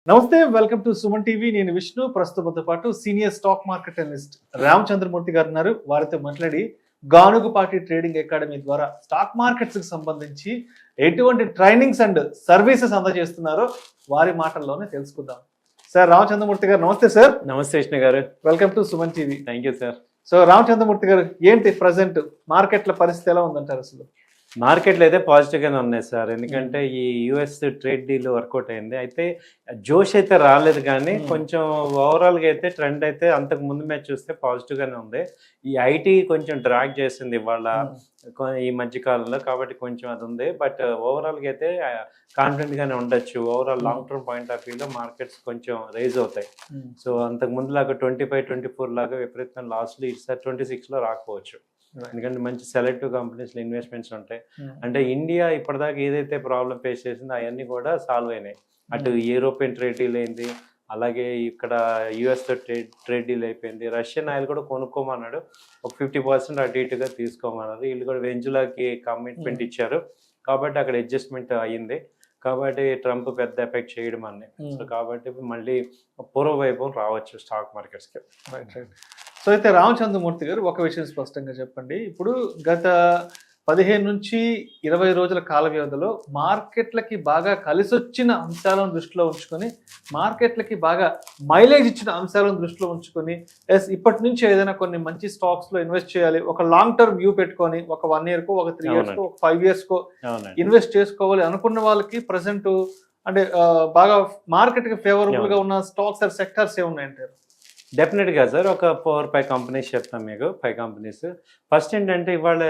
నమస్తే, welcome to Suman TV. నేను విష్ణు. ప్రస్తుతంతో పాటు senior stock market analyst Ramachandramurthy గారు ఉన్నారు. వారితో మాట్లాడి గానుగుపాటి ట్రేడింగ్ అకాడమీ ద్వారా స్టాక్ మార్కెట్స్ కి సంబంధించి ఎటువంటి ట్రైనింగ్స్ అండ్ సర్వీసెస్ అందజేస్తున్నారో వారి మాటల్లోనే తెలుసుకుందాం. సార్ రామచంద్రమూర్తి గారు నమస్తే. సార్ నమస్తే విష్ణు గారు. Welcome to Suman TV. Thank you sir. So Ramachandramurthy గారు, ఏంటి ప్రజెంట్ మార్కెట్ల పరిస్థితి ఎలా ఉందంటారు? అసలు మార్కెట్లు అయితే పాజిటివ్గానే ఉన్నాయి సార్. ఎందుకంటే ఈ యుఎస్ ట్రేడ్ డీల్ వర్కౌట్ అయింది. అయితే జోష్ అయితే రాలేదు, కానీ కొంచెం ఓవరాల్గా అయితే ట్రెండ్ అయితే అంతకు ముందు మీద చూస్తే పాజిటివ్గానే ఉంది. ఈ ఐటీ కొంచెం డ్రాగ్ చేసింది ఇవాళ ఈ మధ్యకాలంలో, కాబట్టి కొంచెం అది ఉంది. బట్ ఓవరాల్గా అయితే కాన్ఫిడెంట్గానే ఉండొచ్చు. Overall long term point of వ్యూలో మార్కెట్స్ కొంచెం రైజ్ అవుతాయి. సో అంతకు ముందు లాగా 25, 24 లాగా విపరీతం లాస్ట్లో ఈసారి 26లో రాకపోవచ్చు. ఎందుకంటే మంచి సెలెక్టివ్ కంపెనీస్లో ఇన్వెస్ట్మెంట్స్ ఉంటాయి. అంటే ఇండియా ఇప్పటిదాకా ఏదైతే ప్రాబ్లం ఫేస్ చేసిందో అవన్నీ కూడా సాల్వ్ అయినాయి. అటు యూరోపియన్ ట్రేడ్ డీల్ అయింది, అలాగే ఇక్కడ యుఎస్తో ట్రేడ్ డీల్ అయిపోయింది. రష్యన్ ఆయిల్ కూడా కొనుక్కోమన్నాడు, ఒక 50% అటు ఇటుగా తీసుకోమన్నారు. వీళ్ళు కూడా వెంజులాకి కమిట్మెంట్ ఇచ్చారు, కాబట్టి అక్కడ అడ్జస్ట్మెంట్ అయ్యింది. కాబట్టి ట్రంప్ పెద్ద ఎఫెక్ట్ చేయడం అన్నీ. సో కాబట్టి మళ్ళీ పూర్వవైభవం రావచ్చు స్టాక్ మార్కెట్స్కి. Right right. సో అయితే రామచంద్రమూర్తి గారు, ఒక విషయం స్పష్టంగా చెప్పండి. ఇప్పుడు గత 15 నుంచి 20 రోజుల కాల వ్యవధిలో మార్కెట్లకి బాగా కలిసొచ్చిన అంశాలను దృష్టిలో ఉంచుకొని, మార్కెట్లకి బాగా మైలేజ్ ఇచ్చిన అంశాలను దృష్టిలో ఉంచుకొని, ఇప్పటి నుంచి ఏదైనా కొన్ని మంచి స్టాక్స్లో ఇన్వెస్ట్ చేయాలి, ఒక లాంగ్ టర్మ్ వ్యూ పెట్టుకొని, ఒక 1 yearకో, ఒక 3 yearsకో, ఒక 5 yearsకో ఇన్వెస్ట్ చేసుకోవాలి అనుకున్న వాళ్ళకి ప్రజెంట్ అంటే బాగా మార్కెట్కి ఫేవరబుల్గా ఉన్న స్టాక్స్ ఆర్ సెక్టర్స్ ఏమున్నాయంటారు? డెఫినెట్గా సార్, ఒక 4-5 కంపెనీస్ చెప్తాను మీకు. 5 కంపెనీస్. ఫస్ట్ ఏంటంటే ఇవాళ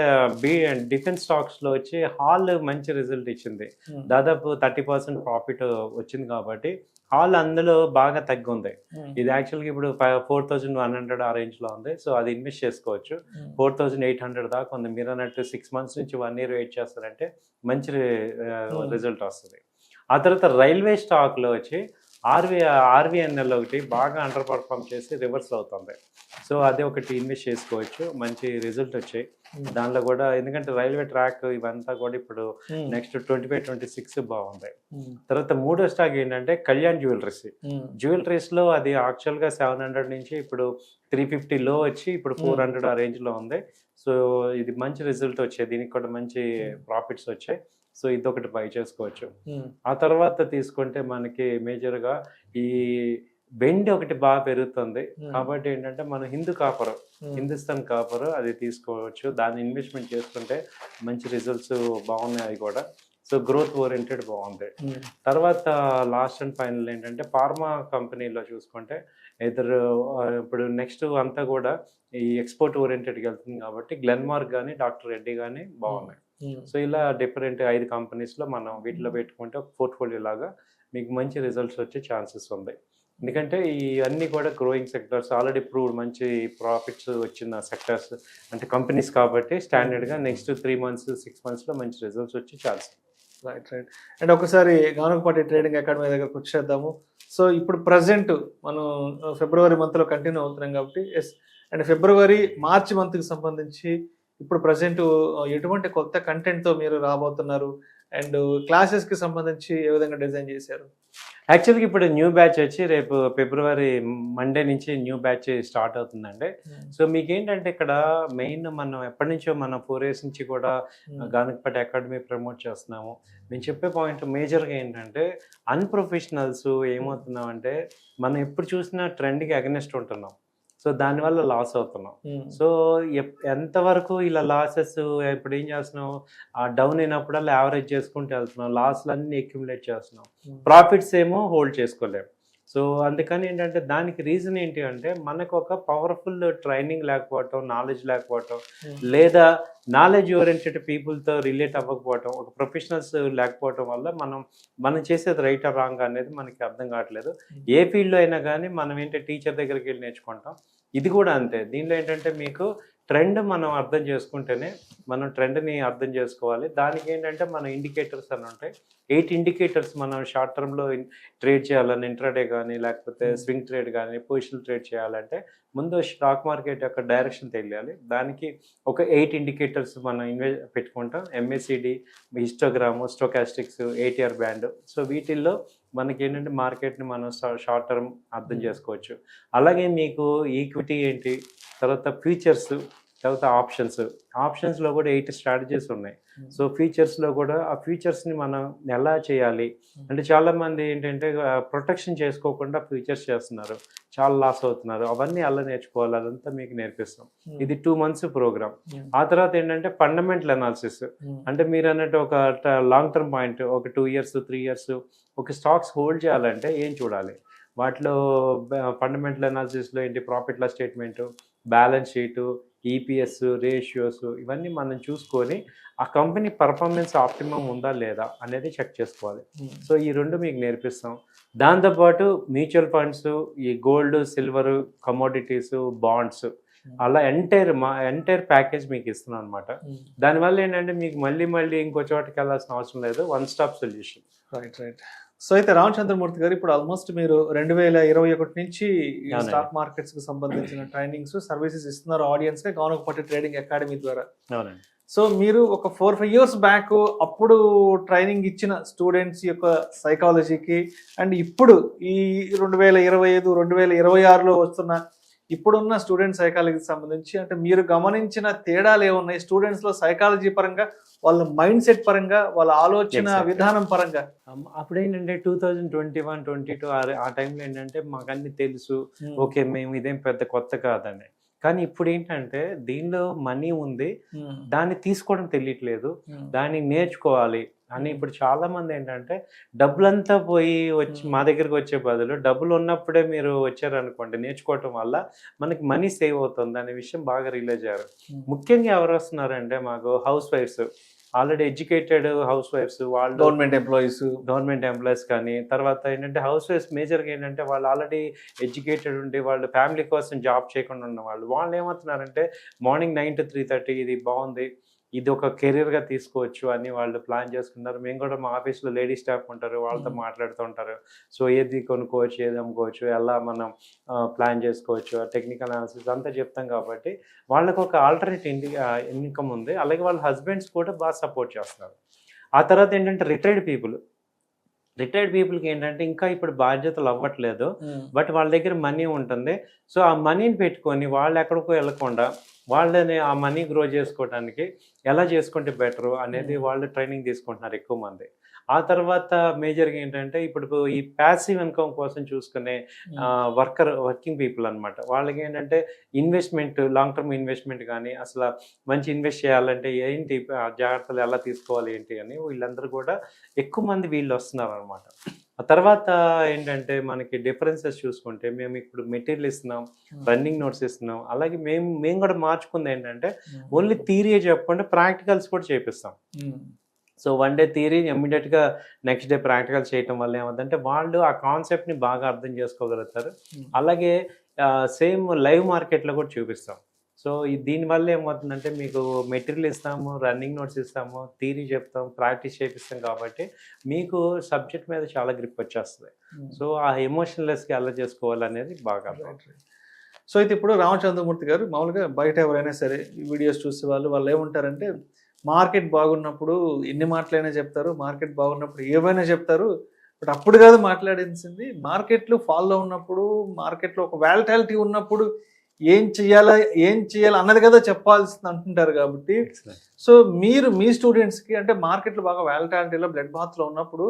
డిఫెన్స్ స్టాక్స్లో వచ్చి హాల్ మంచి రిజల్ట్ ఇచ్చింది. దాదాపు 30% ప్రాఫిట్ వచ్చింది. కాబట్టి హాల్ అందులో బాగా తగ్గి ఉంది. ఇది యాక్చువల్గా ఇప్పుడు 4100 ఆ రేంజ్లో ఉంది. సో అది ఇన్వెస్ట్ చేసుకోవచ్చు. 4800 దాకా ఉంది. మీరు అన్నట్టు 6 months నుంచి 1 year వెయిట్ చేస్తారంటే మంచి రిజల్ట్ వస్తుంది. ఆ తర్వాత రైల్వే స్టాక్లో వచ్చి ఆర్వీఎన్ఎల్ ఒకటి బాగా అండర్ పర్ఫామ్ చేసి రివర్స్ అవుతుంది. సో అదే ఒకటి ఇన్వెస్ట్ చేసుకోవచ్చు. మంచి రిజల్ట్ వచ్చాయి దానిలో కూడా. ఎందుకంటే రైల్వే ట్రాక్ ఇవంతా కూడా ఇప్పుడు నెక్స్ట్ 25, 26 బాగుంది. తర్వాత మూడో స్టాక్ ఏంటంటే కళ్యాణ్ జ్యువెలరీస్లో అది యాక్చువల్గా 700 నుంచి ఇప్పుడు 350 లో వచ్చి ఇప్పుడు 400 ఆ రేంజ్లో ఉంది. సో ఇది మంచి రిజల్ట్ వచ్చాయి, దీనికి కూడా మంచి ప్రాఫిట్స్ వచ్చాయి. సో ఇదొకటి బై చేసుకోవచ్చు. ఆ తర్వాత తీసుకుంటే మనకి మేజర్గా ఈ వెండి ఒకటి బాగా పెరుగుతుంది. కాబట్టి ఏంటంటే మనం హిందుస్థాన్ కాపర్ అది తీసుకోవచ్చు. దాన్ని ఇన్వెస్ట్మెంట్ చేసుకుంటే మంచి రిజల్ట్స్ బాగున్నాయి అవి కూడా. సో గ్రోత్ ఓరియంటెడ్ బాగుంది. తర్వాత లాస్ట్ అండ్ ఫైనల్ ఏంటంటే ఫార్మా కంపెనీలో చూసుకుంటే ఇప్పుడు నెక్స్ట్ అంతా కూడా ఈ ఎక్స్పోర్ట్ ఓరియంటెడ్కి వెళ్తుంది. కాబట్టి గ్లెన్మార్క్ కానీ డాక్టర్ రెడ్డి కానీ బాగున్నాయి. సో ఇలా డిఫరెంట్ 5 కంపెనీస్లో మనం వీటిలో పెట్టుకుంటే ఒక పోర్ట్ఫోలియో లాగా మీకు మంచి రిజల్ట్స్ వచ్చే ఛాన్సెస్ ఉన్నాయి. ఎందుకంటే ఇవన్నీ కూడా గ్రోయింగ్ సెక్టర్స్, ఆల్రెడీ ప్రూవ్డ్ మంచి ప్రాఫిట్స్ వచ్చిన సెక్టర్స్ అంటే కంపెనీస్. కాబట్టి స్టాండర్డ్గా నెక్స్ట్ 3 months 6 monthsలో మంచి రిజల్ట్స్ వచ్చే ఛాన్స్. Right right. అండ్ ఒకసారి గానుగుపాటి ట్రేడింగ్ అకాడమీ దగ్గరకు వచ్చేద్దాము. సో ఇప్పుడు ప్రజెంట్ మనం ఫిబ్రవరి మంత్లో కంటిన్యూ అవుతున్నాం కాబట్టి అండ్ ఫిబ్రవరి మార్చి మంత్కి సంబంధించి ఇప్పుడు ప్రజెంట్ ఎటువంటి కొత్త కంటెంట్తో మీరు రాబోతున్నారు? అండ్ క్లాసెస్కి సంబంధించి ఏ విధంగా డిజైన్ చేశారు? యాక్చువల్గా ఇప్పుడు న్యూ బ్యాచ్ వచ్చి రేపు ఫిబ్రవరి మండే నుంచి న్యూ బ్యాచ్ స్టార్ట్ అవుతుందండి. సో మీకు ఏంటంటే ఇక్కడ మెయిన్ మనం ఎప్పటి నుంచో మనం 4 years నుంచి కూడా గానుగుపాటి అకాడమీ ప్రమోట్ చేస్తున్నాము. నేను చెప్పే పాయింట్ మేజర్గా ఏంటంటే అన్ప్రొఫెషనల్స్ ఏమవుతున్నామంటే మనం ఎప్పుడు చూసినా ట్రెండ్కి అగెనెస్ట్ ఉంటున్నాం. సో దానివల్ల లాస్ అవుతున్నాం. సో ఎంతవరకు ఇలా లాసెస్ ఇప్పుడు ఏం చేస్తున్నాం, డౌన్ అయినప్పుడల్లా యావరేజ్ చేసుకుంటూ వెళ్తున్నాం, లాస్లు అన్నీ అక్యుములేట్ చేస్తున్నాం, ప్రాఫిట్స్ ఏమో హోల్డ్ చేసుకోలేము. సో అందుకని ఏంటంటే దానికి రీజన్ ఏంటి అంటే మనకు ఒక పవర్ఫుల్ ట్రైనింగ్ లేకపోవటం, నాలెడ్జ్ లేకపోవటం, లేదా నాలెడ్జ్ ఓరియంటెడ్ పీపుల్తో రిలేట్ అవ్వకపోవటం, ఒక ప్రొఫెషనల్స్ లేకపోవటం వల్ల మనం చేసేది రైట్ ఆర్ రాంగ్ అనేది మనకి అర్థం కావట్లేదు. ఏ ఫీల్డ్లో అయినా కానీ మనం ఏంటంటే టీచర్ దగ్గరికి వెళ్ళి నేర్చుకుంటాం. ఇది కూడా అంతే. దీనిలో ఏంటంటే మీకు ట్రెండ్ మనం అర్థం చేసుకుంటేనే మనం ట్రెండ్ని అర్థం చేసుకోవాలి. దానికి ఏంటంటే మన ఇండికేటర్స్ అని ఉంటాయి. 8 indicators మనం షార్ట్ టర్మ్లో ట్రేడ్ చేయాలని, ఇంట్రాడే కానీ లేకపోతే స్వింగ్ ట్రేడ్ కానీ పొజిషనల్ ట్రేడ్ చేయాలంటే ముందు స్టాక్ మార్కెట్ యొక్క డైరెక్షన్ తెలియాలి. దానికి ఒక 8 indicators మనం పెట్టుకుంటాం. MACD, histogram, stochastics, ATR band. So వీటిల్లో మనకి ఏంటంటే మార్కెట్ని మనం షార్ట్ టర్మ్ అర్థం చేసుకోవచ్చు. అలాగే మీకు ఈక్విటీ ఏంటి, తర్వాత ఫ్యూచర్స్, తర్వాత ఆప్షన్స్లో కూడా 8 స్ట్రాటజీస్ ఉన్నాయి. సో ఫ్యూచర్స్లో కూడా ఆ ఫ్యూచర్స్ని మనం ఎలా చేయాలి అంటే చాలామంది ఏంటంటే ప్రొటెక్షన్ చేసుకోకుండా ఫ్యూచర్స్ చేస్తున్నారు, చాలా లాస్ అవుతున్నారు. అవన్నీ ఎలా నేర్చుకోవాలి అదంతా మీకు నేర్పిస్తాం. ఇది 2 months ప్రోగ్రామ్. ఆ తర్వాత ఏంటంటే ఫండమెంటల్ అనాలిసిస్, అంటే మీరు అన్నట్టు ఒక లాంగ్ టర్మ్ పాయింట్, ఒక 2 years 3 years ఒక స్టాక్స్ హోల్డ్ చేయాలంటే ఏం చూడాలి, వాటిలో ఫండమెంటల్ అనాలిసిస్లో ఏంటి, profit loss statement, balance sheet, EPS ratios, ఇవన్నీ మనం చూసుకొని ఆ కంపెనీ పర్ఫార్మెన్స్ ఆప్టిమం ఉందా లేదా అనేది చెక్ చేసుకోవాలి. సో ఈ 2 మీకు నేర్పిస్తాం. దాంతోపాటు మ్యూచువల్ ఫండ్స్, ఈ గోల్డ్, సిల్వర్, కమోడిటీస్, బాండ్స్, అలా ఎంటైర్ ప్యాకేజ్ మీకు ఇస్తున్నాం అనమాట. దానివల్ల ఏంటంటే మీకు మళ్ళీ ఇంకో చోటకి వెళ్ళాల్సిన అవసరం లేదు, one stop solution. Right. So అయితే రామచంద్రమూర్తి గారు, ఇప్పుడు ఆల్మోస్ట్ మీరు 2021 నుంచి స్టాక్ మార్కెట్స్ కి సంబంధించిన ట్రైనింగ్స్, సర్వీసెస్ ఇస్తున్నారు ఆడియన్స్ కి గౌనకపట్టి ట్రేడింగ్ అకాడమీ ద్వారా. అవునండి. సో మీరు ఒక 4-5 years బ్యాక్ అప్పుడు ట్రైనింగ్ ఇచ్చిన స్టూడెంట్స్ యొక్క సైకాలజీకి అండ్ ఇప్పుడు ఈ 2025 2026లో వస్తున్న ఇప్పుడున్న స్టూడెంట్ సైకాలజీకి సంబంధించి అంటే మీరు గమనించిన తేడాలు ఏమున్నాయి స్టూడెంట్స్లో సైకాలజీ పరంగా, వాళ్ళ మైండ్ సెట్ పరంగా, వాళ్ళ ఆలోచన విధానం పరంగా? అప్పుడు ఏంటంటే 2021-22 ఆ టైంలో ఏంటంటే మాకు అన్ని తెలుసు, ఓకే మేము ఇదేం పెద్ద కొత్త కాదని. కానీ ఇప్పుడు ఏంటంటే దీనిలో మనీ ఉంది, దాన్ని తీసుకోవడం తెలియట్లేదు, దాన్ని నేర్చుకోవాలి అని. ఇప్పుడు చాలా మంది ఏంటంటే డబ్బులంతా వచ్చి మా దగ్గరికి వచ్చే బదులు డబ్బులు ఉన్నప్పుడే మీరు వచ్చారనుకోండి, నేర్చుకోవటం వల్ల మనకి మనీ సేవ్ అవుతుంది అనే విషయం బాగా రియలైజ్ అయ్యారు. ముఖ్యంగా ఎవరు వస్తున్నారంటే మాకు house wives, already educated house wives, వాళ్ళు గవర్నమెంట్ ఎంప్లాయీస్ కానీ, తర్వాత ఏంటంటే హౌస్ వైఫ్స్ మేజర్గా ఏంటంటే వాళ్ళు ఆల్రెడీ ఎడ్యుకేటెడ్ ఉండి వాళ్ళు ఫ్యామిలీ కోసం జాబ్ చేయకుండా ఉన్న వాళ్ళు ఏమవుతున్నారంటే మార్నింగ్ 9 to 3:30 ఇది బాగుంది, ఇది ఒక కెరీర్గా తీసుకోవచ్చు అని వాళ్ళు ప్లాన్ చేసుకున్నారు. మేము కూడా మా ఆఫీస్లో లేడీ స్టాఫ్ ఉంటారు, వాళ్ళతో మాట్లాడుతూ ఉంటారు. సో ఏది కొనుక్కోవచ్చు, ఏది అమ్ముకోవచ్చు, ఎలా మనం ప్లాన్ చేసుకోవచ్చు, టెక్నికల్ అనాలిసిస్ అంతా చెప్తాం. కాబట్టి వాళ్ళకు ఒక ఆల్టర్నేట్ ఇన్కమ్ ఉంది. అలాగే వాళ్ళ హస్బెండ్స్ కూడా బాగా సపోర్ట్ చేస్తున్నారు. ఆ తర్వాత ఏంటంటే రిటైర్డ్ పీపుల్కి ఏంటంటే ఇంకా ఇప్పుడు బాధ్యతలు అవ్వట్లేదు, బట్ వాళ్ళ దగ్గర మనీ ఉంటుంది. సో ఆ మనీని పెట్టుకొని వాళ్ళు ఎక్కడికో వెళ్ళకుండా వాళ్ళని ఆ మనీ గ్రో చేసుకోవడానికి ఎలా చేసుకుంటే బెటరు అనేది వాళ్ళు ట్రైనింగ్ తీసుకుంటున్నారు ఎక్కువ మంది. ఆ తర్వాత మేజర్గా ఏంటంటే ఇప్పుడు ఈ ప్యాసివ్ ఇన్కమ్ కోసం చూసుకునే వర్కింగ్ పీపుల్ అనమాట. వాళ్ళకి ఏంటంటే ఇన్వెస్ట్మెంట్, లాంగ్ టర్మ్ ఇన్వెస్ట్మెంట్ కానీ, అసలు మంచి ఇన్వెస్ట్ చేయాలంటే ఏంటి జాగ్రత్తలు ఎలా తీసుకోవాలి ఏంటి అని వీళ్ళందరూ కూడా ఎక్కువ మంది వీళ్ళు వస్తున్నారు అనమాట. ఆ తర్వాత ఏంటంటే మనకి డిఫరెన్సెస్ చూసుకుంటే మేము ఇప్పుడు మెటీరియల్ ఇస్తున్నాం, రన్నింగ్ నోట్స్ ఇస్తున్నాం. అలాగే మేము కూడా మార్చుకుంది ఏంటంటే ఓన్లీ థియరీ చెప్పకుండా ప్రాక్టికల్స్ కూడా చేపిస్తాం. సో 1 day థియరీ ఇమ్మీడియట్గా నెక్స్ట్ డే ప్రాక్టికల్ చేయటం వల్ల ఏమవుతుందంటే వాళ్ళు ఆ కాన్సెప్ట్ని బాగా అర్థం చేసుకోగలుగుతారు. అలాగే సేమ్ లైవ్ మార్కెట్లో కూడా చూపిస్తాం. సో దీనివల్ల ఏమవుతుందంటే మీకు మెటీరియల్ ఇస్తాము, రన్నింగ్ నోట్స్ ఇస్తాము, థియరీ చెప్తాం, ప్రాక్టీస్ చేపిస్తాం. కాబట్టి మీకు సబ్జెక్ట్ మీద చాలా గ్రిప్ వచ్చేస్తుంది. సో ఆ ఎమోషనలెస్గా ఎలా చేసుకోవాలి అనేది బాగా అర్థం. సో అయితే ఇప్పుడు రామచంద్రమూర్తి గారు మామూలుగా బయట ఎవరైనా సరే వీడియోస్ చూసే వాళ్ళు ఏమంటారంటే మార్కెట్ బాగున్నప్పుడు ఎన్ని మాటలైనా చెప్తారు, మార్కెట్ బాగున్నప్పుడు ఏమైనా చెప్తారు, బట్ అప్పుడు కాదు మాట్లాడాల్సింది, మార్కెట్లు ఫాల్లో ఉన్నప్పుడు, మార్కెట్లో ఒక వాలటాలిటీ ఉన్నప్పుడు ఏం చేయాలి అన్నది కదా చెప్పాల్సింది అంటుంటారు. కాబట్టి సో మీరు మీ స్టూడెంట్స్కి అంటే మార్కెట్లో బాగా వాలటాలిటీలో బ్లడ్ బాత్లో ఉన్నప్పుడు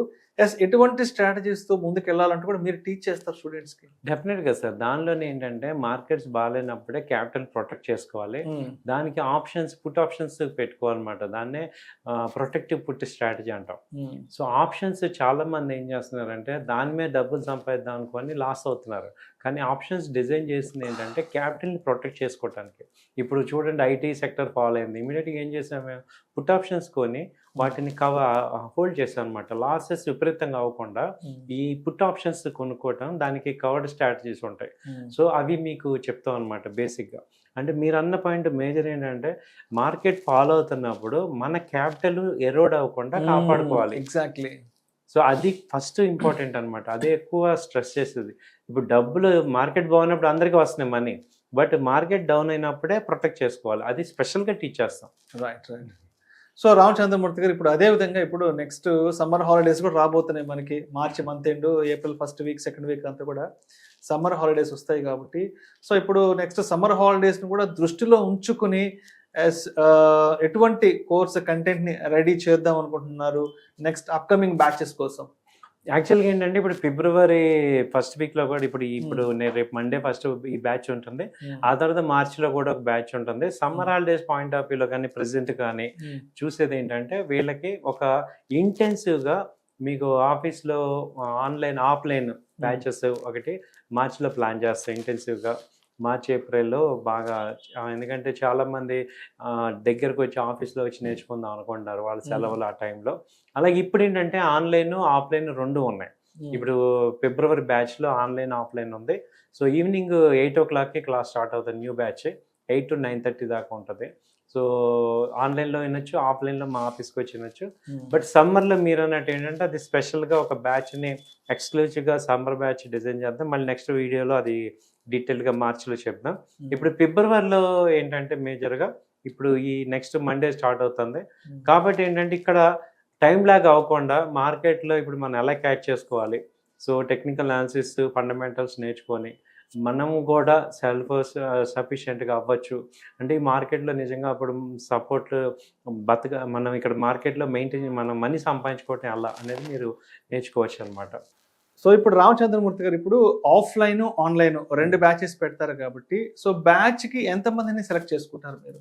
ఎటువంటి స్ట్రాటజీస్తో ముందుకు వెళ్ళాలంటే కూడా మీరు టీచ్ చేస్తారు స్టూడెంట్స్కి? డెఫినెట్గా సార్. దానిలోనే ఏంటంటే మార్కెట్స్ బాగాలేనప్పుడే క్యాపిటల్ ప్రొటెక్ట్ చేసుకోవాలి. దానికి పుట్ ఆప్షన్స్ పెట్టుకోవాలన్నమాట. దాన్నే ప్రొటెక్టివ్ పుట్ స్ట్రాటజీ అంటాం. సో ఆప్షన్స్ చాలా మంది ఏం చేస్తున్నారంటే దాని మీద డబ్బులు సంపాదిద్దాం అనుకొని లాస్ అవుతున్నారు. కానీ ఆప్షన్స్ డిజైన్ చేసింది ఏంటంటే క్యాపిటల్ని ప్రొటెక్ట్ చేసుకోవడానికి. ఇప్పుడు చూడండి ఐటీ సెక్టర్ ఫాలో అయింది, ఇమీడియట్గా ఏం చేసాము మేము పుట్ ఆప్షన్స్ కొని వాటిని హోల్డ్ చేసాం అనమాట. లాసెస్ విపరీతంగా అవ్వకుండా ఈ పుట్ ఆప్షన్స్ కొనుక్కోవటం, దానికి కవర్డ్ స్ట్రాటజీస్ ఉంటాయి. సో అవి మీకు చెప్తాం అనమాట బేసిక్గా. అంటే మీరు అన్న పాయింట్ మేజర్ ఏంటంటే మార్కెట్ ఫాలో అవుతున్నప్పుడు మన క్యాపిటల్ ఎరోడ్ అవ్వకుండా కాపాడుకోవాలి. ఎగ్జాక్ట్లీ. సో అది ఫస్ట్ ఇంపార్టెంట్ అనమాట. అదే ఎక్కువ స్ట్రెస్ చేస్తుంది. ఇప్పుడు డబ్బులు మార్కెట్ బాగున్నప్పుడు అందరికీ వస్తున్నాయి మనీ, బట్ మార్కెట్ డౌన్ అయినప్పుడే ప్రొటెక్ట్ చేసుకోవాలి. అది స్పెషల్గా టీచ్ చేస్తాం. రైట్. సో రామచంద్రమూర్తి గారు ఇప్పుడు అదే విధంగా ఇప్పుడు నెక్స్ట్ సమ్మర్ హాలిడేస్ కూడా రాబోతున్నాయి మనకి. March month end, April first week, second week అంతా కూడా సమ్మర్ హాలిడేస్ వస్తాయి కాబట్టి, సో ఇప్పుడు నెక్స్ట్ సమ్మర్ హాలిడేస్ని కూడా దృష్టిలో ఉంచుకుని ఎటువంటి కోర్స్ కంటెంట్ని రెడీ చేద్దాం అనుకుంటున్నారు నెక్స్ట్ అప్కమింగ్ బ్యాచెస్ కోసం? యాక్చువల్గా ఏంటంటే ఇప్పుడు ఫిబ్రవరి ఫస్ట్ వీక్లో కూడా ఇప్పుడు నేను రేపు మండే ఫస్ట్ ఈ బ్యాచ్ ఉంటుంది. ఆ తర్వాత మార్చిలో కూడా ఒక బ్యాచ్ ఉంటుంది. సమ్మర్ హాలిడేస్ పాయింట్ ఆఫ్ వ్యూలో కానీ ప్రెసెంట్ కానీ చూసేది ఏంటంటే వీళ్ళకి ఒక ఇంటెన్సివ్గా మీకు ఆఫీస్లో ఆన్లైన్ ఆఫ్లైన్ బ్యాచెస్ ఒకటి మార్చిలో ప్లాన్ చేస్తాం ఇంటెన్సివ్గా. మార్చి ఏప్రిల్లో బాగా ఎందుకంటే చాలామంది దగ్గరకు వచ్చి ఆఫీస్లో వచ్చి నేర్చుకుందాం అనుకుంటున్నారు వాళ్ళ సెలవులు ఆ టైంలో. అలాగే ఇప్పుడు ఏంటంటే ఆన్లైన్ ఆఫ్లైన్ రెండు ఉన్నాయి. ఇప్పుడు ఫిబ్రవరి బ్యాచ్లో ఆన్లైన్ ఆఫ్లైన్ ఉంది. సో ఈవినింగ్ 8 o'clockకి క్లాస్ స్టార్ట్ అవుతుంది. న్యూ బ్యాచ్ 8 to 9:30 దాకా ఉంటుంది. సో ఆన్లైన్లో వినొచ్చు, ఆఫ్లైన్లో మా ఆఫీస్కి వచ్చి వినొచ్చు. బట్ సమ్మర్లో మీరు అన్నట్టు ఏంటంటే అది స్పెషల్గా ఒక బ్యాచ్ని ఎక్స్క్లూజివ్గా సమ్మర్ బ్యాచ్ డిజైన్ చేద్దాం. మళ్ళీ నెక్స్ట్ వీడియోలో అది డీటెయిల్గా మార్చిలో చెప్దాం. ఇప్పుడు ఫిబ్రవరిలో ఏంటంటే మేజర్గా ఇప్పుడు ఈ నెక్స్ట్ మండే స్టార్ట్ అవుతుంది కాబట్టి ఏంటంటే ఇక్కడ టైం లాగ్ అవ్వకుండా మార్కెట్లో ఇప్పుడు మనం ఎలా క్యాచ్ చేసుకోవాలి, సో టెక్నికల్ అనాలిసిస్ ఫండమెంటల్స్ నేర్చుకొని మనము కూడా సెల్ఫ్ సఫిషియెంట్గా అవ్వచ్చు. అంటే ఈ మార్కెట్లో నిజంగా అప్పుడు సపోర్ట్ మనం ఇక్కడ మార్కెట్లో మెయింటైన్ మనం మనీ సంపాదించుకోవటం ఎలా అనేది మీరు నేర్చుకోవచ్చు అనమాట. సో ఇప్పుడు రామచంద్రమూర్తి గారు ఇప్పుడు ఆఫ్లైన్ ఆన్లైన్ రెండు బ్యాచెస్ పెడతారు కాబట్టి, సో బ్యాచ్కి ఎంతమందిని సెలెక్ట్ చేసుకుంటారు మీరు?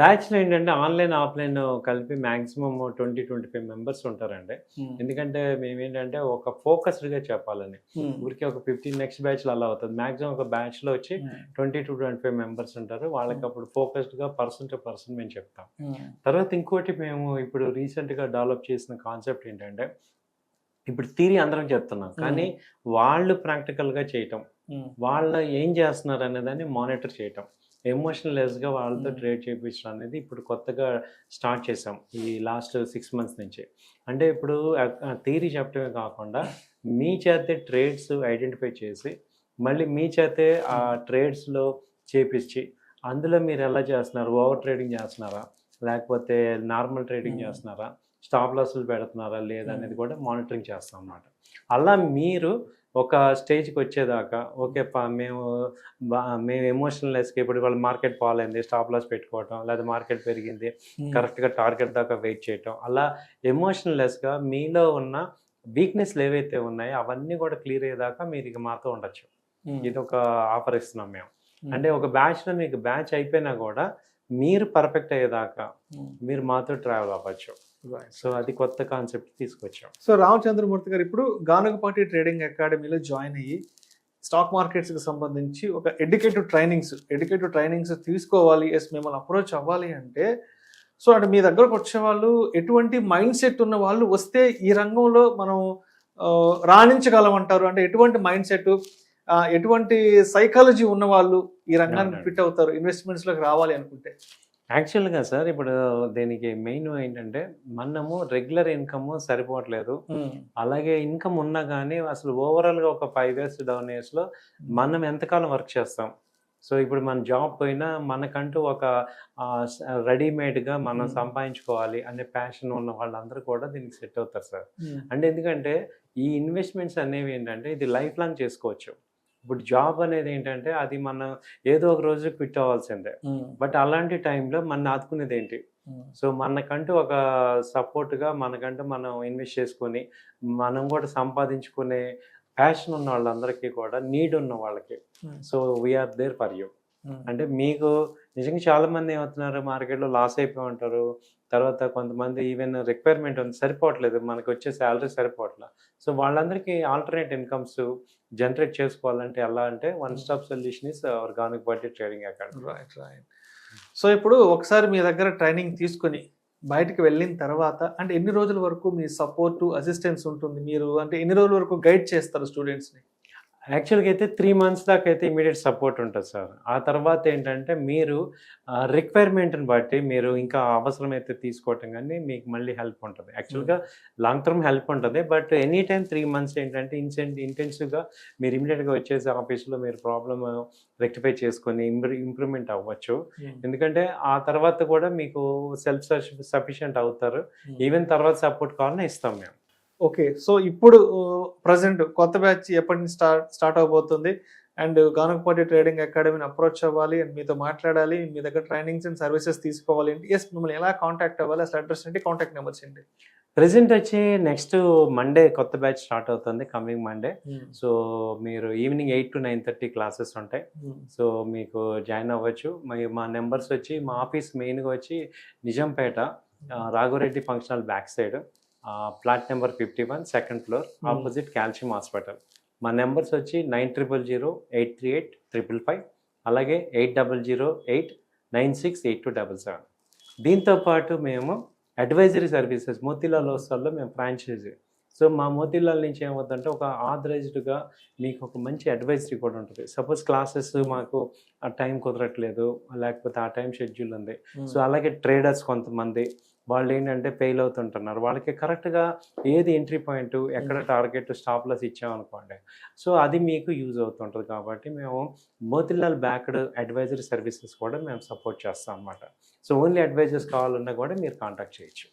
బ్యాచ్లో ఏంటంటే ఆన్లైన్ ఆఫ్లైన్ కలిపి మ్యాక్సిమం 20-25 మెంబర్స్ ఉంటారండి. ఎందుకంటే మేమేంటంటే ఒక ఫోకస్డ్గా చెప్పాలని ఊరికి ఒక 15 నెక్స్ట్ బ్యాచ్లో అలా అవుతుంది. మ్యాక్సిమం ఒక బ్యాచ్లో వచ్చి 20-25 మెంబర్స్ ఉంటారు. వాళ్ళకి అప్పుడు ఫోకస్డ్గా పర్సన్ టు పర్సన్ మేము చెప్తాం. తర్వాత ఇంకోటి మేము ఇప్పుడు రీసెంట్గా డెవలప్ చేసిన కాన్సెప్ట్ ఏంటంటే ఇప్పుడు థియరీ అందరం చెప్తున్నాం కానీ వాళ్ళు ప్రాక్టికల్గా చేయటం, వాళ్ళు ఏం చేస్తున్నారు అనేదాన్ని మానిటర్ చేయటం, ఎమోషనల్లెస్గా వాళ్ళతో ట్రేడ్ చేయించడం అనేది ఇప్పుడు కొత్తగా స్టార్ట్ చేసాం ఈ లాస్ట్ 6 months నుంచి. అంటే ఇప్పుడు థియరీ చెప్పడమే కాకుండా మీ చేతే ట్రేడ్స్ ఐడెంటిఫై చేసి మళ్ళీ మీ చేతే ఆ ట్రేడ్స్లో చేపించి అందులో మీరు ఎలా చేస్తున్నారు, ఓవర్ ట్రేడింగ్ చేస్తున్నారా లేకపోతే నార్మల్ ట్రేడింగ్ చేస్తున్నారా, స్టాప్ లాస్లు పెడుతున్నారా లేదా అనేది కూడా మానిటరింగ్ చేస్తాం అన్నమాట. అలా మీరు ఒక స్టేజ్కి వచ్చేదాకా ఓకే మేము ఎమోషనల్లెస్గా ఇప్పుడు వాళ్ళ మార్కెట్ ఫాల్ అయింది స్టాప్ లాస్ పెట్టుకోవటం, లేదా మార్కెట్ పెరిగింది కరెక్ట్గా టార్గెట్ దాకా వెయిట్ చేయటం, అలా ఎమోషనల్లెస్గా మీలో ఉన్న వీక్నెస్లు ఏవైతే ఉన్నాయో అవన్నీ కూడా క్లియర్ అయ్యేదాకా మీరు ఇక మాతో ఉండొచ్చు. ఇది ఒక ఆఫర్ ఇస్తున్నాం మేము. అంటే ఒక బ్యాచ్లో మీకు బ్యాచ్ అయిపోయినా కూడా మీరు పర్ఫెక్ట్ అయ్యేదాకా మీరు మాతో ట్రావెల్ అవ్వచ్చు. సో అది కొత్త కాన్సెప్ట్ తీసుకొచ్చాం. సో రామచంద్రమూర్తి గారు ఇప్పుడు గానుగపాటి ట్రేడింగ్ అకాడమీలో జాయిన్ అయ్యి స్టాక్ మార్కెట్స్కి సంబంధించి ఒక ఎడ్యుకేటివ్ ట్రైనింగ్స్ తీసుకోవాలి, మిమ్మల్ని అప్రోచ్ అవ్వాలి అంటే, సో అంటే మీ దగ్గరకు వచ్చే వాళ్ళు ఎటువంటి మైండ్ సెట్ ఉన్న వాళ్ళు వస్తే ఈ రంగంలో మనం రాణించగలమంటారు? అంటే ఎటువంటి మైండ్ సెట్, ఎటువంటి సైకాలజీ ఉన్న వాళ్ళు ఈ రంగానికి ఫిట్ అవుతారు ఇన్వెస్ట్మెంట్స్లోకి రావాలి అనుకుంటే? యాక్చువల్గా సార్ ఇప్పుడు దీనికి మెయిన్ ఏంటంటే మనము రెగ్యులర్ ఇన్కమ్ సరిపోవట్లేదు. అలాగే ఇన్కమ్ ఉన్నా కానీ అసలు ఓవరాల్గా ఒక 5 years డౌన్ ఇయర్స్లో మనం ఎంతకాలం వర్క్ చేస్తాం. సో ఇప్పుడు మన జాబ్ పోయినా మనకంటూ ఒక రెడీమేడ్గా మనం సంపాదించుకోవాలి అనే ప్యాషన్ ఉన్న వాళ్ళందరూ కూడా దీనికి సెట్ అవుతారు సార్. అంటే ఎందుకంటే ఈ ఇన్వెస్ట్మెంట్స్ అనేవి ఏంటంటే ఇది లైఫ్ లాంగ్ చేసుకోవచ్చు. ఇప్పుడు జాబ్ అనేది ఏంటంటే అది మనం ఏదో ఒక రోజు క్విట్ అవ్వాల్సిందే. బట్ అలాంటి టైంలో మన ఆదుకునేది ఏంటి, సో మనకంటూ ఒక సపోర్ట్గా మనకంటూ మనం ఇన్వెస్ట్ చేసుకొని మనం కూడా సంపాదించుకునే ప్యాషన్ ఉన్న వాళ్ళందరికీ కూడా నీడ్ ఉన్న వాళ్ళకి so we are there for you. అంటే మీకు నిజంగా చాలామంది ఏమవుతున్నారు మార్కెట్లో లాస్ అయిపోయి ఉంటారు. తర్వాత కొంతమంది ఈవెన్ రిక్వైర్మెంట్ ఉంది సరిపోవట్లేదు, మనకు వచ్చే శాలరీ సరిపోవట్లేదు. సో వాళ్ళందరికీ ఆల్టర్నేట్ ఇన్కమ్స్ జనరేట్ చేసుకోవాలంటే ఎలా అంటే one stop solution is our Ganugapati trading academy. Right. So ఇప్పుడు ఒకసారి మీ దగ్గర ట్రైనింగ్ తీసుకొని బయటికి వెళ్ళిన తర్వాత అంటే ఎన్ని రోజుల వరకు మీ సపోర్టు అసిస్టెన్స్ ఉంటుంది, మీరు అంటే ఎన్ని రోజుల వరకు గైడ్ చేస్తారు స్టూడెంట్స్ని? యాక్చువల్గా అయితే 3 months దాకా అయితే ఇమీడియట్ సపోర్ట్ ఉంటుంది సార్. ఆ తర్వాత ఏంటంటే మీరు రిక్వైర్మెంట్ని బట్టి మీరు ఇంకా అవసరమైతే తీసుకోవటం కానీ మీకు మళ్ళీ హెల్ప్ ఉంటుంది. యాక్చువల్గా లాంగ్ టర్మ్ హెల్ప్ ఉంటుంది. బట్ ఎనీ టైమ్ 3 months ఏంటంటే ఇంటెన్సివ్గా మీరు ఇమీడియట్గా వచ్చేసి ఆఫీస్లో మీరు ప్రాబ్లమ్ రెక్టిఫై చేసుకొని ఇంప్రూవ్మెంట్ అవ్వచ్చు. ఎందుకంటే ఆ తర్వాత కూడా మీకు సెల్ఫ్ సఫిషియెంట్ అవుతారు. ఈవెన్ తర్వాత సపోర్ట్ కావాలన్నా ఇస్తాం మేము. ఓకే. సో ఇప్పుడు ప్రెజెంట్ కొత్త బ్యాచ్ ఎప్పటి నుంచి స్టార్ట్ అవబోతుంది? అండ్ గానకపాటి ట్రేడింగ్ అకాడమీని అప్రోచ్ అవ్వాలి అండ్ మీతో మాట్లాడాలి, మీ దగ్గర ట్రైనింగ్స్ అండ్ సర్వీసెస్ తీసుకోవాలి అంటే మిమ్మల్ని ఎలా కాంటాక్ట్ అవ్వాలి? అసలు అడ్రస్ ఏంటి, కాంటాక్ట్ నెంబర్స్ ఏంటి? ప్రెజెంట్ వచ్చి నెక్స్ట్ మండే కొత్త బ్యాచ్ స్టార్ట్ అవుతుంది, కమింగ్ మండే. సో మీరు ఈవినింగ్ 8 to 9:30 క్లాసెస్ ఉంటాయి. సో మీకు జాయిన్ అవ్వచ్చు. మా నెంబర్స్ వచ్చి మా ఆఫీస్ మెయిన్గా వచ్చి Nizampet Raghava Reddy functional back side, plot number 51, 2nd floor, opposite calcium hospital. మా నెంబర్స్ వచ్చి 9000-838-555, అలాగే 8008-968277. దీంతోపాటు మేము అడ్వైజరీ సర్వీసెస్ మోతీలాల్ ఓస్వాల్లో మేము ఫ్రాంచైజీ. సో మా మోతీలాల్ నుంచి ఏమవుతుందంటే ఒక ఆథరైజ్డ్గా మీకు ఒక మంచి అడ్వైజరీ కూడా ఉంటుంది. సపోజ్ క్లాసెస్ మాకు ఆ టైం కుదరట్లేదు, లేకపోతే ఆ టైం షెడ్యూల్ ఉంది. సో అలాగే ట్రేడర్స్ కొంతమంది వాళ్ళు ఏంటంటే ఫెయిల్ అవుతుంటున్నారు. వాళ్ళకి కరెక్ట్గా ఏది ఎంట్రీ పాయింట్, ఎక్కడ టార్గెట్, స్టాప్ లాస్ ఇచ్చామనుకోండి, సో అది మీకు యూజ్ అవుతుంటుంది. కాబట్టి మేము మోతీలాల్ బ్యాక్డ్ అడ్వైజరీ సర్వీసెస్ కూడా మేము సపోర్ట్ చేస్తాం అన్నమాట. సో ఓన్లీ అడ్వైజర్స్ కావాలన్నా కూడా మీరు కాంటాక్ట్ చేయొచ్చు.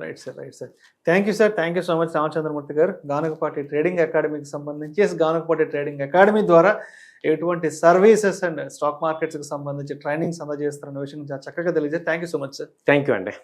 Right sir, right sir. Thank you sir, thank you so much Ramachandramurthy గారు. గానకపాటి ట్రేడింగ్ అకాడమీకి సంబంధించి గానకపాటి ట్రేడింగ్ అకాడమీ ద్వారా ఎటువంటి సర్వీసెస్ అండ్ స్టాక్ మార్కెట్స్కి సంబంధించి ట్రైనింగ్స్ అందజేస్తారన్న విషయం చాలా చక్కగా తెలియజేస్తారు. Thank you so much sir. Thank you అండి.